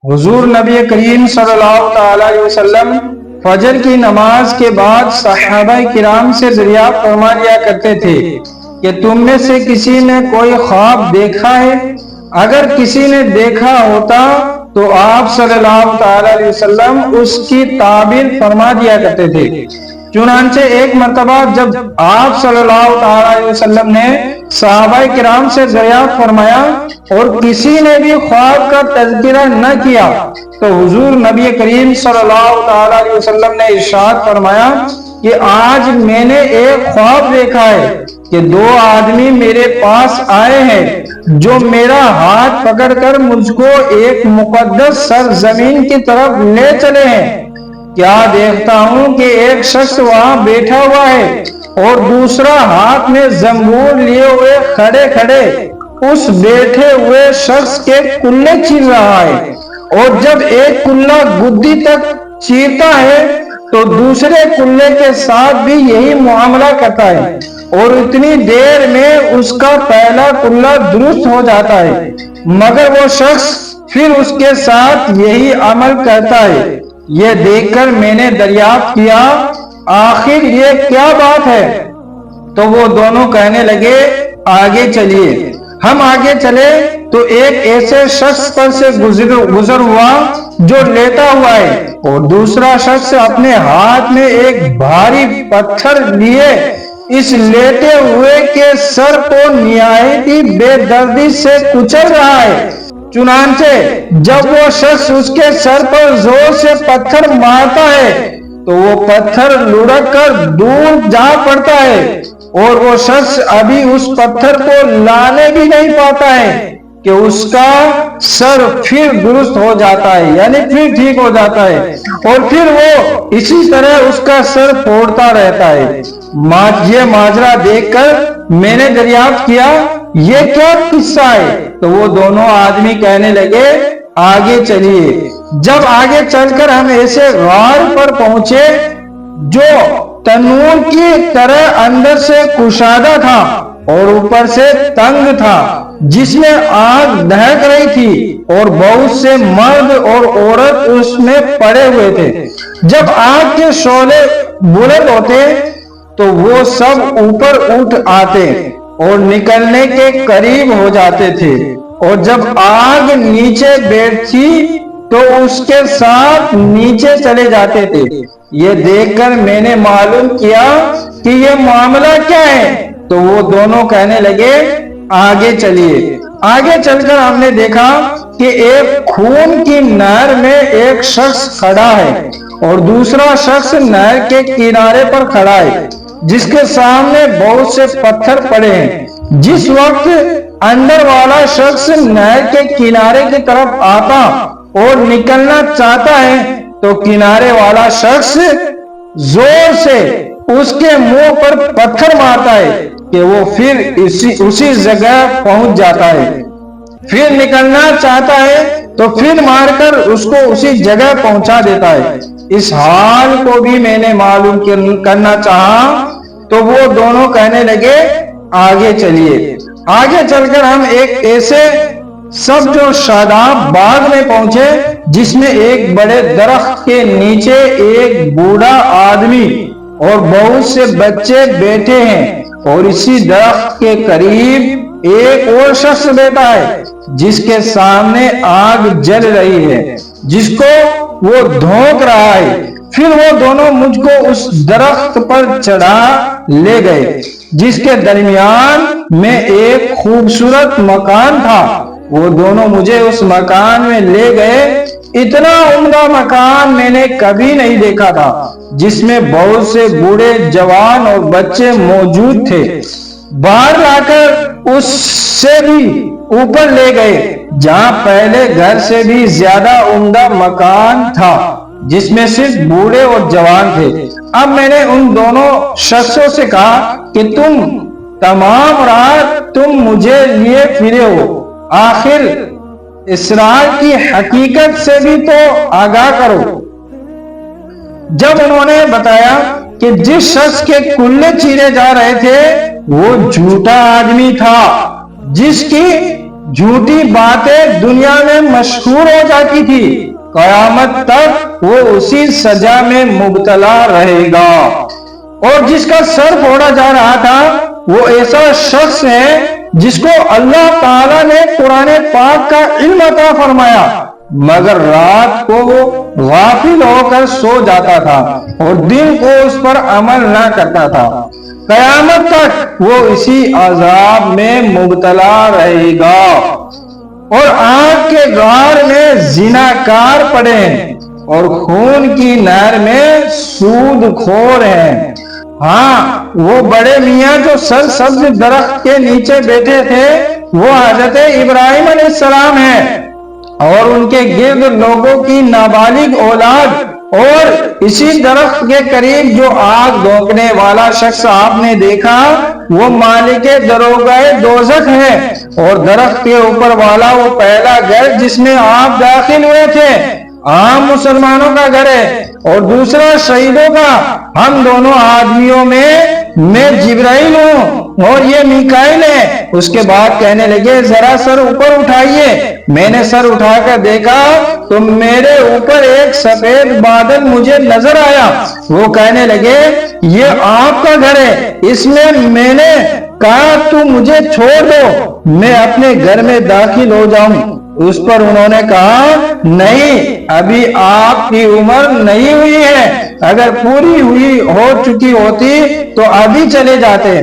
حضور نبی کریم صلی اللہ تعالی علیہ وسلم فجر کی نماز کے بعد صحابہ کرام سے دریافت فرما لیا کرتے تھے کہ تم میں سے کسی نے کوئی خواب دیکھا ہے؟ اگر کسی نے دیکھا ہوتا تو آپ صلی اللہ تعالی علیہ وسلم اس کی تعبیر فرما دیا کرتے تھے۔ چنانچہ ایک مرتبہ جب آپ صلی اللہ تعالی علیہ وسلم نے صحابہ کرام سے دریافت فرمایا اور کسی نے بھی خواب کا تذکرہ نہ کیا تو حضور نبی کریم صلی اللہ تعالی علیہ وسلم نے ارشاد فرمایا کہ آج میں نے ایک خواب دیکھا ہے کہ دو آدمی میرے پاس آئے ہیں جو میرا ہاتھ پکڑ کر مجھ کو ایک مقدس سرزمین کی طرف لے چلے ہیں۔ کیا دیکھتا ہوں کہ ایک شخص وہاں بیٹھا ہوا ہے اور دوسرا ہاتھ میں زنبور لیے ہوئے کھڑے کھڑے اس بیٹھے ہوئے شخص کے کلے چیر رہا ہے، اور جب ایک کلا گدی تک چیرتا ہے تو دوسرے کلے کے ساتھ بھی یہی معاملہ کرتا ہے، اور اتنی دیر میں اس کا پہلا کلا درست ہو جاتا ہے، مگر وہ شخص پھر اس کے ساتھ یہی عمل کرتا ہے۔ یہ دیکھ کر میں نے دریافت کیا آخر یہ کیا بات ہے؟ تو وہ دونوں کہنے لگے آگے چلیے۔ ہم آگے چلے تو ایک ایسے شخص پر سے گزر ہوا جو لیٹا ہوا ہے، اور دوسرا شخص اپنے ہاتھ میں ایک بھاری پتھر لیے اس لیٹے ہوئے کے سر کو نہایت ہی بے دردی سے کچل رہا ہے۔ چنانچہ جب وہ شخص اس کے سر پر زور سے پتھر مارتا ہے تو وہ پتھر لڑک کر دور جا پڑتا ہے، اور وہ شخص ابھی اس پتھر کو لانے بھی نہیں پاتا ہے کہ اس کا سر پھر درست ہو جاتا ہے، یعنی پھر ٹھیک ہو جاتا ہے، اور پھر وہ اسی طرح اس کا سر پھوڑتا رہتا ہے۔ یہ ماجرا دیکھ کر میں نے دریافت کیا یہ کیا قصہ ہے؟ تو وہ دونوں آدمی کہنے لگے آگے چلیے۔ جب آگے چل کر ہم ایسے غار پر پہنچے جو تنور کی طرح اندر سے کشادہ تھا اور اوپر سے تنگ تھا، جس میں آگ دہک رہی تھی، اور بہت سے مرد اور عورت اس میں پڑے ہوئے تھے۔ جب آگ کے شعلے بلند ہوتے تو وہ سب اوپر اٹھ آتے اور نکلنے کے قریب ہو جاتے تھے، اور جب آگ نیچے بیٹھتی تو اس کے ساتھ نیچے چلے جاتے تھے۔ یہ دیکھ کر میں نے معلوم کیا کہ یہ معاملہ کیا ہے، تو وہ دونوں کہنے لگے آگے چلیے۔ آگے چل کر ہم نے دیکھا کہ ایک خون کی نہر میں ایک شخص کھڑا ہے اور دوسرا شخص نہر کے کنارے پر کھڑا ہے، جس کے سامنے بہت سے پتھر پڑے ہیں۔ جس وقت اندر والا شخص نہر کے کنارے کی طرف آتا اور نکلنا چاہتا ہے تو کنارے والا شخص زور سے اس کے منہ پر پتھر مارتا ہے کہ وہ پھر اسی جگہ پہنچ جاتا ہے، پھر نکلنا چاہتا ہے تو پھر مار کر اس کو اسی جگہ پہنچا دیتا ہے۔ اس حال کو بھی میں نے معلوم کرنا چاہا تو وہ دونوں کہنے لگے آگے چلیے۔ آگے چل کر ہم ایک ایسے سبز و شاداب باغ میں پہنچے جس میں ایک بڑے درخت کے نیچے ایک بوڑھا آدمی اور بہت سے بچے بیٹھے ہیں، اور اسی درخت کے قریب ایک اور شخص بیٹھا ہے جس کے سامنے آگ جل رہی ہے، جس کو وہ دھونک رہا ہے۔ پھر وہ دونوں مجھ کو اس درخت پر چڑھا لے گئے جس کے درمیان میں ایک خوبصورت مکان تھا۔ وہ دونوں مجھے اس مکان میں لے گئے۔ اتنا عمدہ مکان میں نے کبھی نہیں دیکھا تھا، جس میں بہت سے بوڑھے، جوان اور بچے موجود تھے۔ باہر لا کر اس سے بھی اوپر لے گئے جہاں پہلے گھر سے بھی زیادہ عمدہ مکان تھا، جس میں صرف بوڑھے اور جوان تھے۔ اب میں نے ان دونوں شخصوں سے کہا کہ تم تمام رات تم مجھے لیے پھرے ہو، آخر اسرار کی حقیقت سے بھی تو آگاہ کرو۔ جب انہوں نے بتایا کہ جس شخص کے کلے چیرے جا رہے تھے وہ جھوٹا آدمی تھا، جس کی جھوٹی باتیں دنیا میں مشہور ہو جاتی تھی، قیامت تک وہ اسی سزا میں مبتلا رہے گا۔ اور جس کا سر پھوڑا جا رہا تھا وہ ایسا شخص ہے جس کو اللہ تعالیٰ نے قرآن پاک کا علم عطا فرمایا، مگر رات کو وہ غافل ہو کر سو جاتا تھا اور دن کو اس پر عمل نہ کرتا تھا۔ قیامت تک وہ اسی عذاب میں مبتلا رہے گا۔ اور آگ کے غار میں زناکار پڑے ہیں اور خون کی نہر میں سود خور ہیں۔ ہاں، وہ بڑے میاں جو سرسبز درخت کے نیچے بیٹھے تھے وہ حضرت ابراہیم علیہ السلام ہیں، اور ان کے گرد لوگوں کی نابالغ اولاد۔ اور اسی درخت کے قریب جو آگ دھونکنے والا شخص آپ نے دیکھا وہ مالک دروغہ دوزخ ہے، اور درخت کے اوپر والا وہ پہلا گھر جس میں آپ داخل ہوئے تھے عام مسلمانوں کا گھر ہے، اور دوسرا شہیدوں کا۔ ہم دونوں آدمیوں میں جبرائیل ہوں اور یہ میکائیل ہے۔ اس کے بعد کہنے لگے ذرا سر اوپر اٹھائیے۔ میں نے سر اٹھا کر دیکھا تو میرے اوپر ایک سفید بادل مجھے نظر آیا۔ وہ کہنے لگے یہ آپ کا گھر ہے۔ اس میں نے کہا تو مجھے چھوڑ دو، میں اپنے گھر میں داخل ہو جاؤں۔ اس پر انہوں نے کہا نہیں، ابھی آپ کی عمر نہیں ہوئی ہے، اگر پوری ہو چکی ہوتی تو ابھی چلے جاتے۔